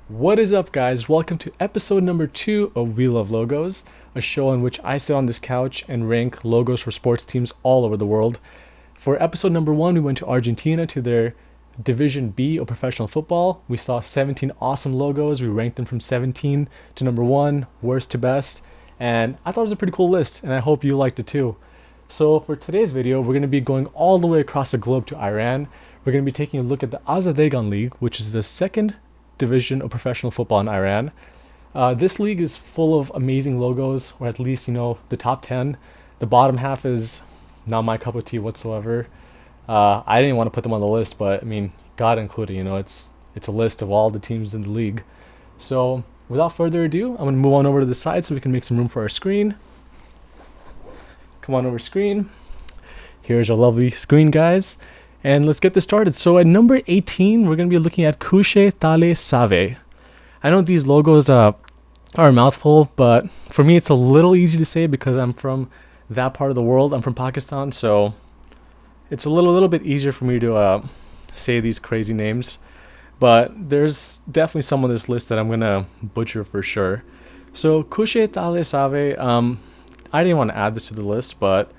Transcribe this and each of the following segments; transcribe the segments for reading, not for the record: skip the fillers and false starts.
What is up, guys? Welcome to episode number 2 of We Love Logos, a show in which I sit on this couch and rank logos for sports teams all over the world. For episode number 1, we went to Argentina to their Division B of professional football. We saw 17 awesome logos. We ranked them from 17 to number 1, worst to best, and I thought it was a pretty cool list, and I hope you liked it too. So for today's video, we're going to be going all the way across the globe to Iran. We're going to be taking a look at the Azadegan League, which is the second division of professional football in Iran. This league is full of amazing logos, or at least, the top 10. The bottom half is not my cup of tea whatsoever. I didn't want to put them on the list, but I mean, God included, it's a list of all the teams in the league. So without further ado, I'm going to move on over to the side so we can make some room for our screen. Come on over screen. Here's our lovely screen, guys. And let's get this started. So at number 18, we're going to be looking at Koshke Tale Save. I know these logos are a mouthful, but for me it's a little easy to say because I'm from that part of the world. I'm from Pakistan, so it's a little bit easier for me to say these crazy names. But there's definitely some on this list that I'm going to butcher for sure. So Koshke Tale Save, I didn't want to add this to the list, but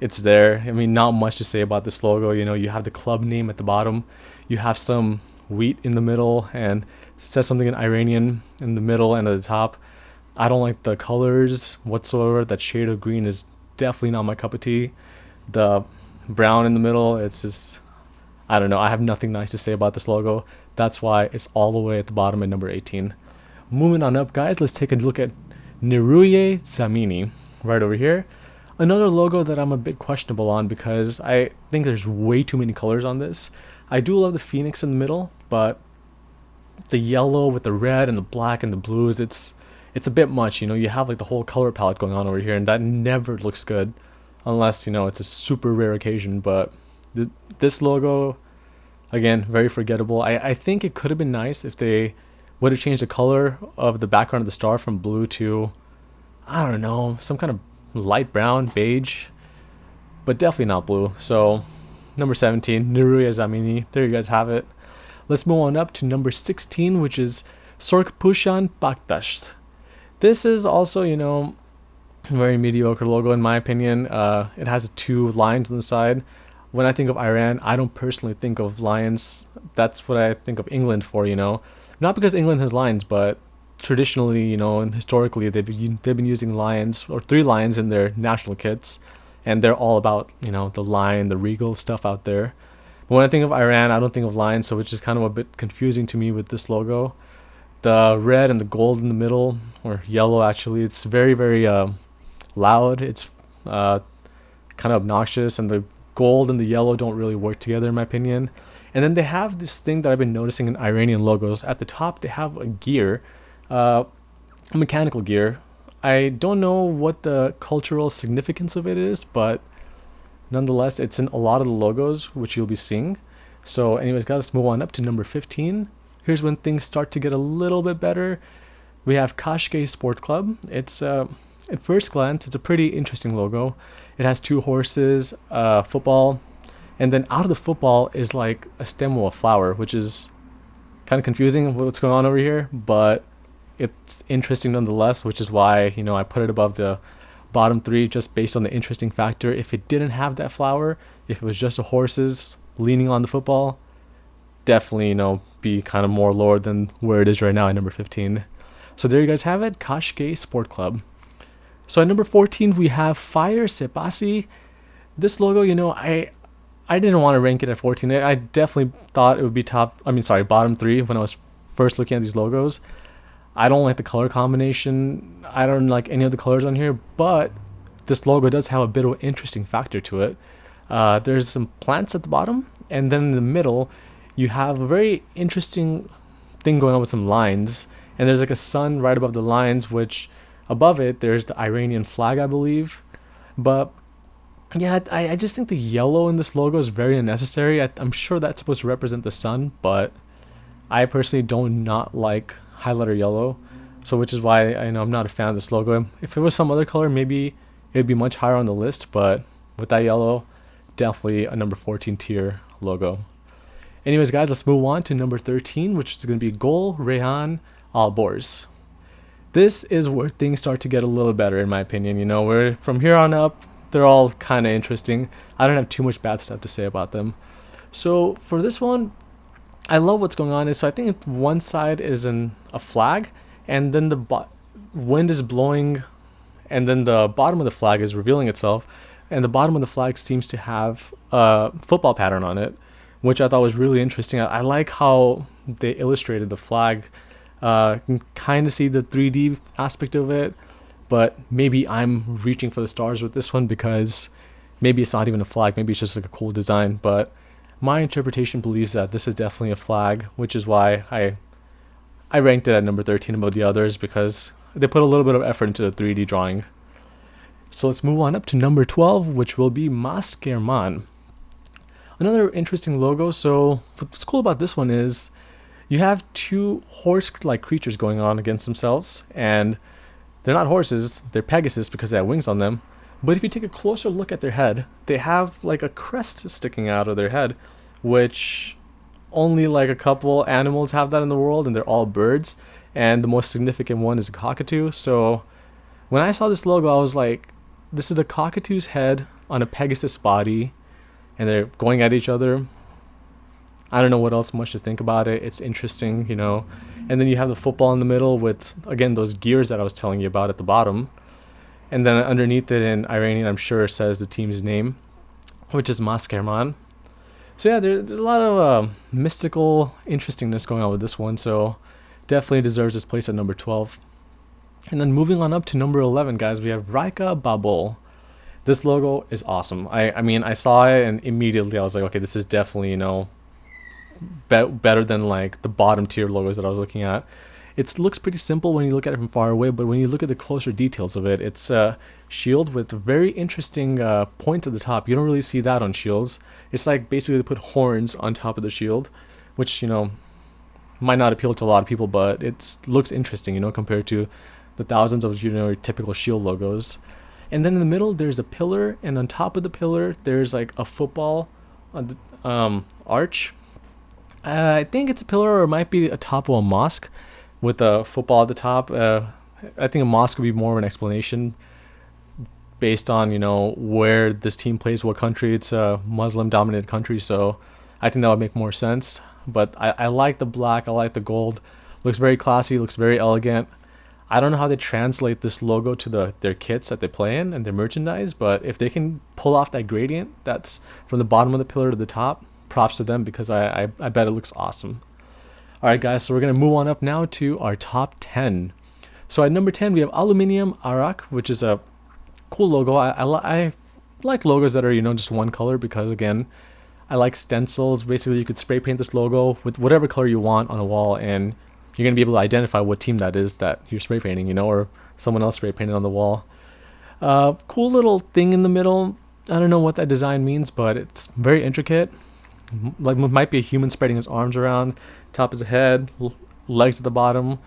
it's there. I mean, not much to say about this logo. You have the club name at the bottom. You have some wheat in the middle, and it says something in Iranian in the middle and at the top. I don't like the colors whatsoever. That shade of green is definitely not my cup of tea. The brown in the middle, it's just, I don't know. I have nothing nice to say about this logo. That's why it's all the way at the bottom at number 18. Moving on up, guys, let's take a look at Neruye Samini right over here. Another logo that I'm a bit questionable on because I think there's way too many colors on this. I do love the phoenix in the middle, but the yellow with the red and the black and the blues, it's a bit much. You have like the whole color palette going on over here, and that never looks good unless, it's a super rare occasion. But this logo, again, very forgettable. I think it could have been nice if they would have changed the color of the background of the star from blue to, I don't know, some kind of light brown, beige, but definitely not blue. So number 17, Neruye Samini. There you guys have it. Let's move on up to number 16, which is Sorkpushan Baktasht. This is also, a very mediocre logo in my opinion. It has 2 lions on the side. When I think of Iran, I don't personally think of lions. That's what I think of England for, not because England has lions, but traditionally, and historically, they've been using lions, or 3 lions in their national kits, and they're all about, the lion, the regal stuff out there. But when I think of Iran, I don't think of lions, so it's just kind of a bit confusing to me with this logo. The red and the gold in the middle, or yellow actually, it's very, very loud. It's kind of obnoxious, and the gold and the yellow don't really work together in my opinion. And then they have this thing that I've been noticing in Iranian logos. At the top, they have a gear, mechanical gear. I don't know what the cultural significance of it is, but nonetheless, it's in a lot of the logos which you'll be seeing. So anyways, guys, let's move on up to number 15. Here's when things start to get a little bit better. We have Koshke Sport Club. It's at first glance, it's a pretty interesting logo. It has 2 horses, football, and then out of the football is like a stem of a flower, which is kind of confusing what's going on over here, but it's interesting nonetheless, which is why, I put it above the bottom 3 just based on the interesting factor. If it didn't have that flower, if it was just a horses leaning on the football, definitely, be kind of more lower than where it is right now at number 15. So there you guys have it, Koshke Sport Club. So at number 14, we have Fire Sepasi. This logo, I didn't want to rank it at 14. I definitely thought it would be bottom 3 when I was first looking at these logos. I don't like the color combination. I don't like any of the colors on here, but this logo does have a bit of an interesting factor to it. There's some plants at the bottom, and then in the middle, you have a very interesting thing going on with some lines, and there's like a sun right above the lines, which above it, there's the Iranian flag, I believe. But yeah, I just think the yellow in this logo is very unnecessary. I'm sure that's supposed to represent the sun, but I personally do not like highlighter yellow, so which is why I'm not a fan of this logo. If it was some other color, maybe it'd be much higher on the list, but with that yellow, definitely a number 14 tier logo. Anyways, guys, let's move on to number 13, which is going to be Gol Rehan Alborz. This is where things start to get a little better, in my opinion. Where from here on up, they're all kind of interesting. I don't have too much bad stuff to say about them. So for this one, I love what's going on. So I think one side is a flag, and then the wind is blowing, and then the bottom of the flag is revealing itself, and the bottom of the flag seems to have a football pattern on it, which I thought was really interesting. I like how they illustrated the flag. You can kind of see the 3D aspect of it, but maybe I'm reaching for the stars with this one because maybe it's not even a flag. Maybe it's just like a cool design, but my interpretation believes that this is definitely a flag, which is why I ranked it at number 13 above the others, because they put a little bit of effort into the 3D drawing. So let's move on up to number 12, which will be Maskerman. Another interesting logo. So what's cool about this one is you have two horse-like creatures going on against themselves, and they're not horses, they're Pegasus because they have wings on them. But if you take a closer look at their head, they have like a crest sticking out of their head, which only like a couple animals have that in the world, and they're all birds. And the most significant one is a cockatoo. So when I saw this logo, I was like, this is a cockatoo's head on a Pegasus body, and they're going at each other. I don't know what else much to think about it. It's interesting, And then you have the football in the middle with, again, those gears that I was telling you about at the bottom. And then underneath it in Iranian, I'm sure it says the team's name, which is Maskerman. So yeah, there's a lot of mystical interestingness going on with this one. So definitely deserves its place at number 12. And then moving on up to number 11, guys, we have Raika Babol. This logo is awesome. I mean, I saw it and immediately I was like, okay, this is definitely, better than like the bottom tier logos that I was looking at. It looks pretty simple when you look at it from far away, but when you look at the closer details of it, it's a shield with very interesting points at the top. You don't really see that on shields. It's like basically they put horns on top of the shield, which, might not appeal to a lot of people, but it looks interesting, compared to the thousands of, your typical shield logos. And then in the middle, there's a pillar, and on top of the pillar, there's like a football arch. I think it's a pillar, or it might be a top of a mosque with a football at the top. I think a mosque would be more of an explanation based on, where this team plays, what country. It's a Muslim-dominated country, so I think that would make more sense. But I like the black. I like the gold. Looks very classy. Looks very elegant. I don't know how they translate this logo to their kits that they play in and their merchandise, but if they can pull off that gradient that's from the bottom of the pillar to the top, props to them, because I bet it looks awesome. All right, guys, so we're going to move on up now to our top 10. So at number 10, we have Aluminium Arak, which is a cool logo. I like logos that are, just one color, because, again, I like stencils. Basically, you could spray paint this logo with whatever color you want on a wall, and you're going to be able to identify what team that is that you're spray painting, or someone else spray painted on the wall. Cool little thing in the middle. I don't know what that design means, but it's very intricate. Like, might be a human spreading his arms around. Top is a head, legs at the bottom.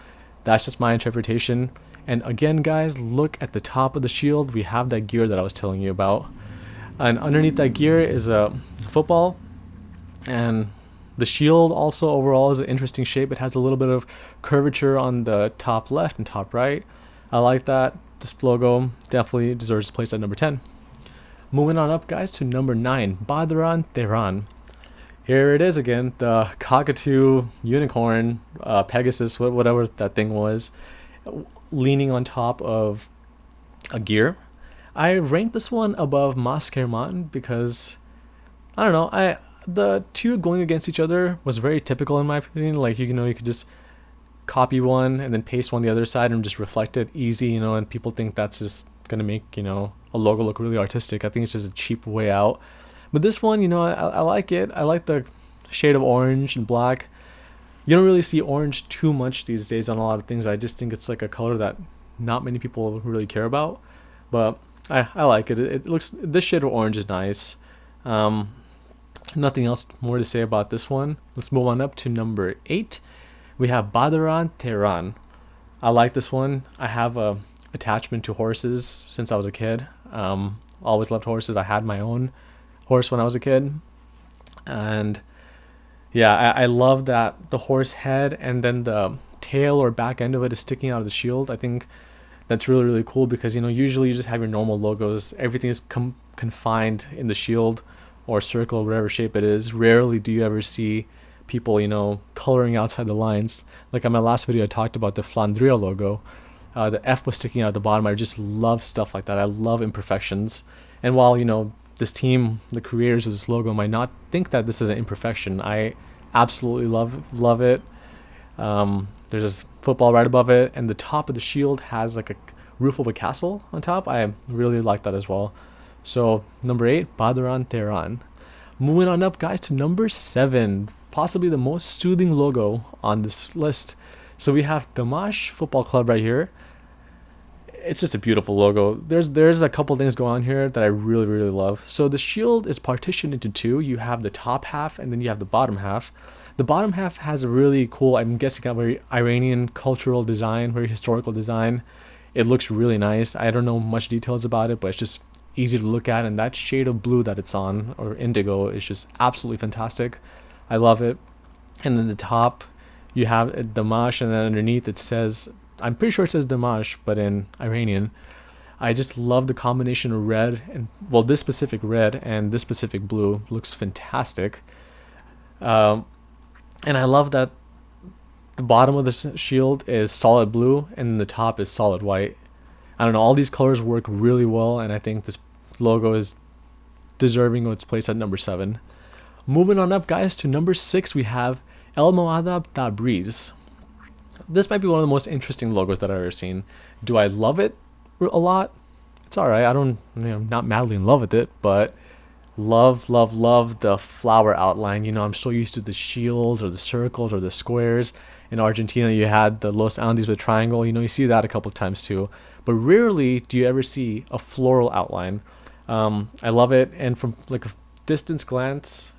That's just my interpretation. And again, guys, look at the top of the shield. We have that gear that I was telling you about. And underneath that gear is a football. And the shield also overall is an interesting shape. It has a little bit of curvature on the top left and top right. I like that. This logo definitely deserves a place at number 10. Moving on up, guys, to number 9, Badran Tehran. Here it is again, the cockatoo, unicorn, Pegasus, whatever that thing was, leaning on top of a gear. I ranked this one above Maskerman because, I don't know, the two going against each other was very typical in my opinion. Like, you could just copy one and then paste one on the other side and just reflect it easy, and people think that's just going to make, a logo look really artistic. I think it's just a cheap way out. But this one, I like it. I like the shade of orange and black. You don't really see orange too much these days on a lot of things. I just think it's like a color that not many people really care about. But I like it. It looks, this shade of orange is nice. Nothing else more to say about this one. Let's move on up to number 8. We have Badran Tehran. I like this one. I have a attachment to horses since I was a kid. Always loved horses. I had my own horse when I was a kid, and Yeah, I love that the horse head and then the tail or back end of it is sticking out of the shield. I think that's really really cool because usually you just have your normal logos. Everything is confined in the shield or circle, whatever shape it is. Rarely do you ever see people coloring outside the lines. Like on my last video, I talked about the Flandria logo. The F was sticking out at the bottom. I just love stuff like that. I love imperfections. And while this team, the creators of this logo, might not think that this is an imperfection, I absolutely love it. There's a football right above it, and the top of the shield has like a roof of a castle on top. I really like that as well. So number 8, Badran Tehran. Moving on up, guys, to number 7, possibly the most soothing logo on this list. So we have Dimash Football Club right here. It's just a beautiful logo. There's a couple things going on here that I really really love. So the shield is partitioned into two. You have the top half and then you have the bottom half. The bottom half has a really cool, I'm guessing, a very Iranian cultural design, very historical design. It looks really nice. I don't know much details about it, but it's just easy to look at, and that shade of blue that it's on, or indigo, is just absolutely fantastic. I love it. And then the top, you have Dimash, and then underneath it says, I'm pretty sure it says Dimash, but in Iranian. I just love the combination of red and, well, this specific red and this specific blue looks fantastic. And I love that the bottom of the shield is solid blue and the top is solid white. I don't know, all these colors work really well, and I think this logo is deserving of its place at number 7. Moving on up, guys, to number 6, we have El Moadab Tabriz. This might be one of the most interesting logos that I've ever seen. Do I love it a lot? It's alright. I don't, not madly in love with it, but love the flower outline. I'm so used to the shields or the circles or the squares. In Argentina, you had the Los Andes with triangle. You see that a couple of times too, but rarely do you ever see a floral outline. I love it, and from like a distance glance,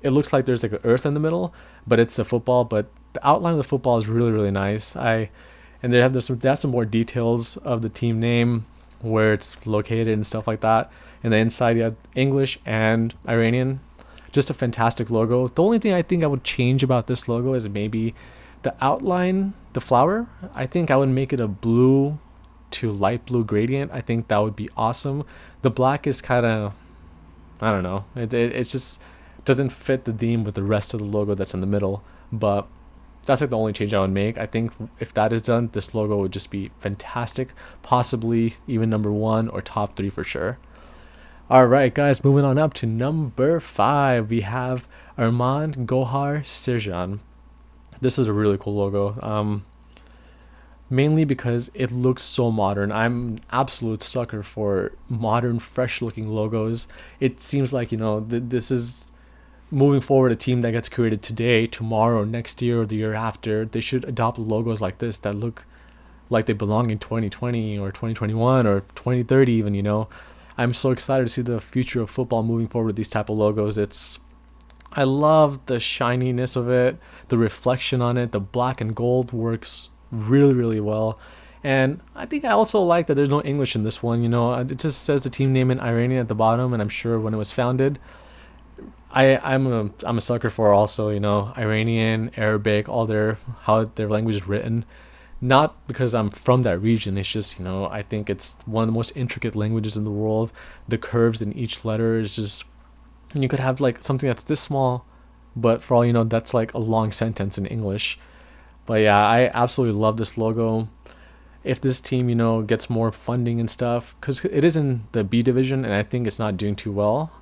it looks like there's like an earth in the middle, but it's a football. But the outline of the football is really really nice. And there's some more details of the team name, where it's located and stuff like that. And the inside you have English and Iranian. Just a fantastic logo. The only thing I think I would change about this logo is maybe the outline, the flower. I think I would make it a blue to light blue gradient. I think that would be awesome. The black is kind of, I don't know, it's just doesn't fit the theme with the rest of the logo that's in the middle. But that's like the only change I would make. I think if that is done, this logo would just be fantastic, possibly even number 1 or top 3 for sure. All right, guys, moving on up to number 5, we have Armand Gohar Sirjan. This is a really cool logo, mainly because it looks so modern. I'm an absolute sucker for modern, fresh-looking logos. It seems like, this is moving forward a team that gets created today, tomorrow, next year, or the year after. They should adopt logos like this that look like they belong in 2020 or 2021 or 2030 even. I'm so excited to see the future of football moving forward with these type of logos. I love the shininess of it, the reflection on it, the black and gold works really, really well. And I think I also like that there's no English in this one. It just says the team name in Iranian at the bottom, and I'm sure when it was founded. I'm a sucker for also, Iranian, Arabic, how their language is written. Not because I'm from that region, it's just, I think it's one of the most intricate languages in the world. The curves in each letter is just, you could have like something that's this small, but for all that's like a long sentence in English. But yeah, I absolutely love this logo. If this team, gets more funding and stuff, because it is in the B division and I think it's not doing too well,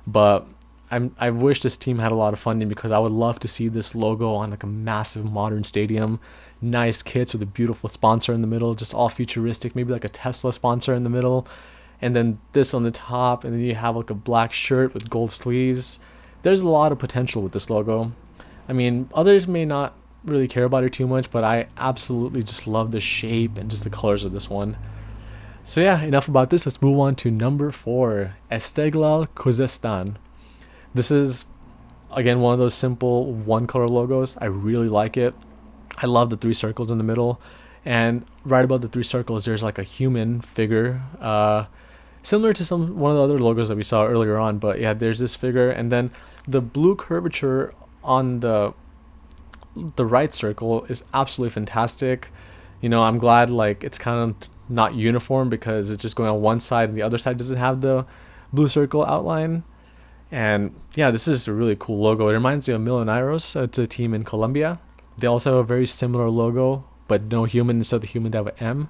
but I wish this team had a lot of funding, because I would love to see this logo on like a massive modern stadium. Nice kits with a beautiful sponsor in the middle, just all futuristic, maybe like a Tesla sponsor in the middle, and then this on the top, and then you have like a black shirt with gold sleeves. There's a lot of potential with this logo. I mean, others may not really care about it too much, but I absolutely just love the shape and just the colors of this one. So yeah, enough about this. Let's move on to number 4, Esteglal Khuzestan. This is again one of those simple one color logos. I really like it. I love the 3 circles in the middle, and right above the 3 circles there's like a human figure, similar to one of the other logos that we saw earlier on. But yeah, there's this figure, and then the blue curvature on the right circle is absolutely fantastic. I'm glad like it's kind of not uniform because it's just going on one side and the other side doesn't have the blue circle outline. And yeah, this is a really cool logo. It reminds me of Millonarios. It's a team in Colombia. They also have a very similar logo, but no human. Instead of the human, they have an M.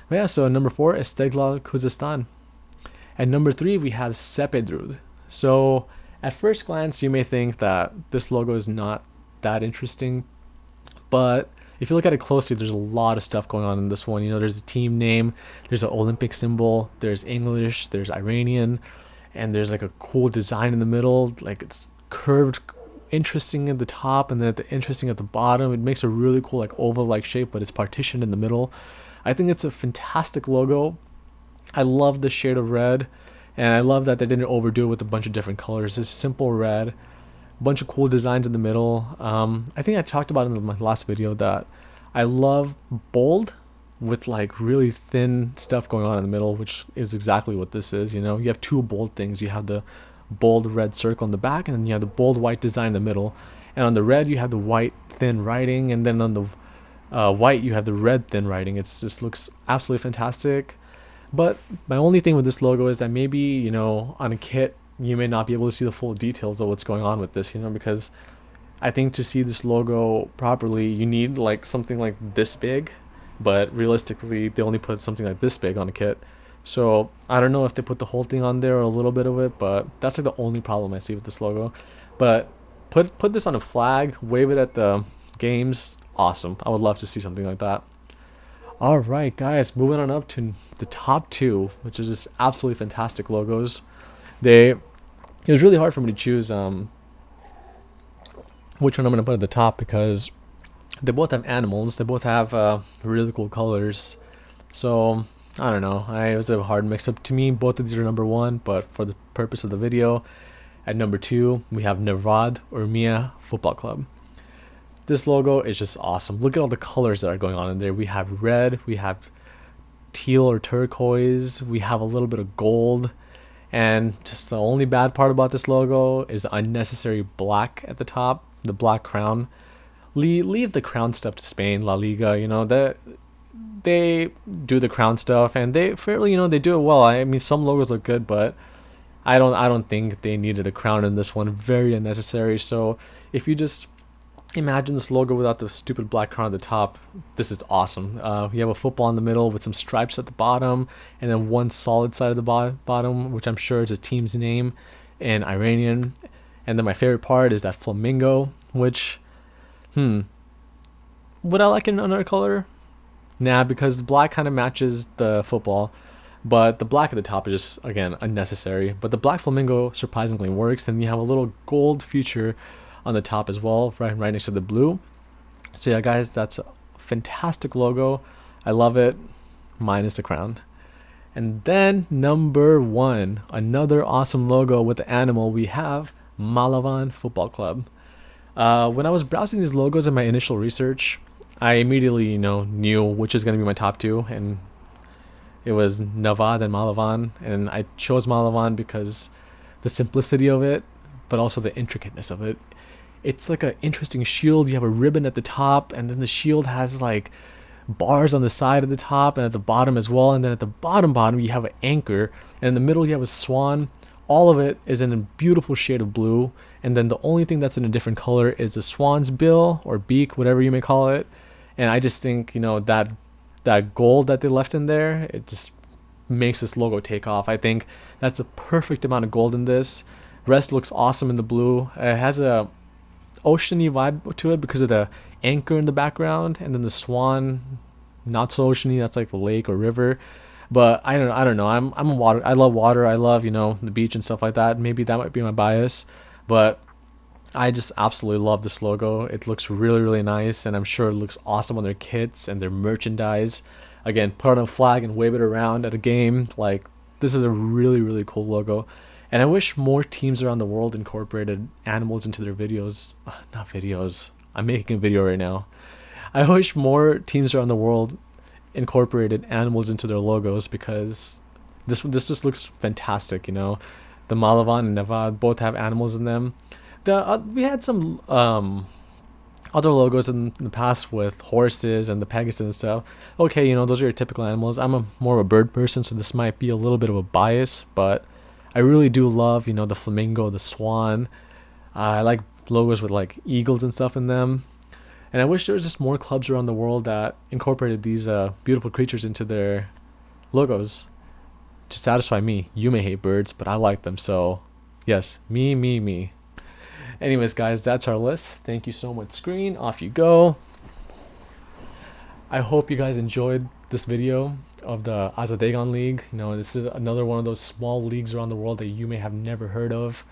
But yeah, so number 4 is Istiklal, Kazakhstan. And number 3, we have Sepedrod. So at first glance, you may think that this logo is not that interesting, but if you look at it closely, there's a lot of stuff going on in this one. There's a team name, there's an Olympic symbol, there's English, there's Iranian, and there's like a cool design in the middle. Like it's curved, interesting at the top, and then interesting at the bottom. It makes a really cool like oval-like shape, but it's partitioned in the middle. I think it's a fantastic logo. I love the shade of red, and I love that they didn't overdo it with a bunch of different colors. It's simple red, bunch of cool designs in the middle. I think I talked about in my last video that I love bold with like really thin stuff going on in the middle, which is exactly what this is. You have 2 bold things. You have the bold red circle in the back, and then you have the bold white design in the middle. And on the red, you have the white thin writing, and then on the white, you have the red thin writing. It just looks absolutely fantastic. But my only thing with this logo is that maybe, on a kit, you may not be able to see the full details of what's going on with this, because I think to see this logo properly, you need like something like this big, but realistically, they only put something like this big on a kit. So I don't know if they put the whole thing on there or a little bit of it, but that's like the only problem I see with this logo. But put this on a flag, wave it at the games, awesome. I would love to see something like that. All right, guys, moving on up to the top 2, which is just absolutely fantastic logos. It was really hard for me to choose which one I'm going to put at the top because they both have animals. They both have really cool colors. So I don't know. It was a hard mix-up to me. Both of these are number 1, but for the purpose of the video, at number 2, we have Nevad Urmia Football Club. This logo is just awesome. Look at all the colors that are going on in there. We have red, we have teal or turquoise, we have a little bit of gold, and just the only bad part about this logo is the unnecessary black at the top, the black crown. Leave the crown stuff to Spain, La Liga. They do the crown stuff, and they fairly, they do it well. I mean, some logos look good, but I don't think they needed a crown in this one. Very unnecessary. So if you just imagine this logo without the stupid black crown at the top, this is awesome. You have a football in the middle with some stripes at the bottom, and then one solid side of the bottom, which I'm sure is a team's name in Iranian. And then my favorite part is that flamingo, which, would I like in another color? Nah, because the black kind of matches the football, but the black at the top is just, again, unnecessary. But the black flamingo surprisingly works. Then you have a little gold feature on the top as well, right next to the blue. So yeah, guys, that's a fantastic logo. I love it, minus the crown. And then number 1, another awesome logo with the animal, we have Malavan Football Club. When I was browsing these logos in my initial research, I immediately knew which is going to be my top 2, and it was Nevad and Malavan. And I chose Malavan because the simplicity of it, but also the intricateness of it. It's like an interesting shield. You have a ribbon at the top, and then the shield has like bars on the side of the top and at the bottom as well. And then at the bottom you have an anchor, and in the middle you have a swan. All of it is in a beautiful shade of blue, and then the only thing that's in a different color is the swan's bill or beak, whatever you may call it. And I just think that gold that they left in there, it just makes this logo take off. I think that's a perfect amount of gold in this. Rest looks awesome in the blue. It has a oceany vibe to it because of the anchor in the background, and then the swan, not so oceany. That's like the lake or river. But I don't know. I'm a water. I love water. I love the beach and stuff like that. Maybe that might be my bias, but I just absolutely love this logo. It looks really, really nice, and I'm sure it looks awesome on their kits and their merchandise. Again, put on a flag and wave it around at a game. Like, this is a really, really cool logo. And I wish more teams around the world incorporated animals into their videos. Not videos. I'm making a video right now. I wish more teams around the world incorporated animals into their logos, because this just looks fantastic. The Malavan and Nevad both have animals in them. We had some other logos in the past with horses and the Pegasus and stuff. Okay, you know, those are your typical animals. I'm more of a bird person, so this might be a little bit of a bias, but I really do love, you know, the flamingo, the swan. I like logos with like eagles and stuff in them. And I wish there was just more clubs around the world that incorporated these beautiful creatures into their logos to satisfy me. You may hate birds, but I like them, so yes, me. Anyways, guys, that's our list. Thank you so much, screen. Off you go. I hope you guys enjoyed this video of the Azadegan League. You know, this is another one of those small leagues around the world that you may have never heard of.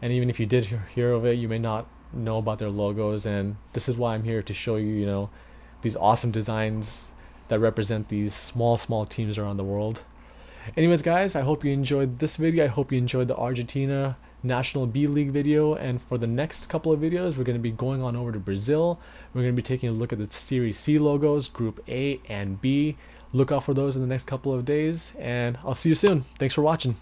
And even if you did hear of it, you may not know about their logos. And this is why I'm here to show you, you know, these awesome designs that represent these small teams around the world. Anyways, guys, I hope you enjoyed this video. I hope you enjoyed the Argentina National B League video, and for the next couple of videos we're going to be going on over to Brazil. We're going to be taking a look at the Serie C logos, Group A and B. Look out for those in the next couple of days, and I'll see you soon. Thanks for watching.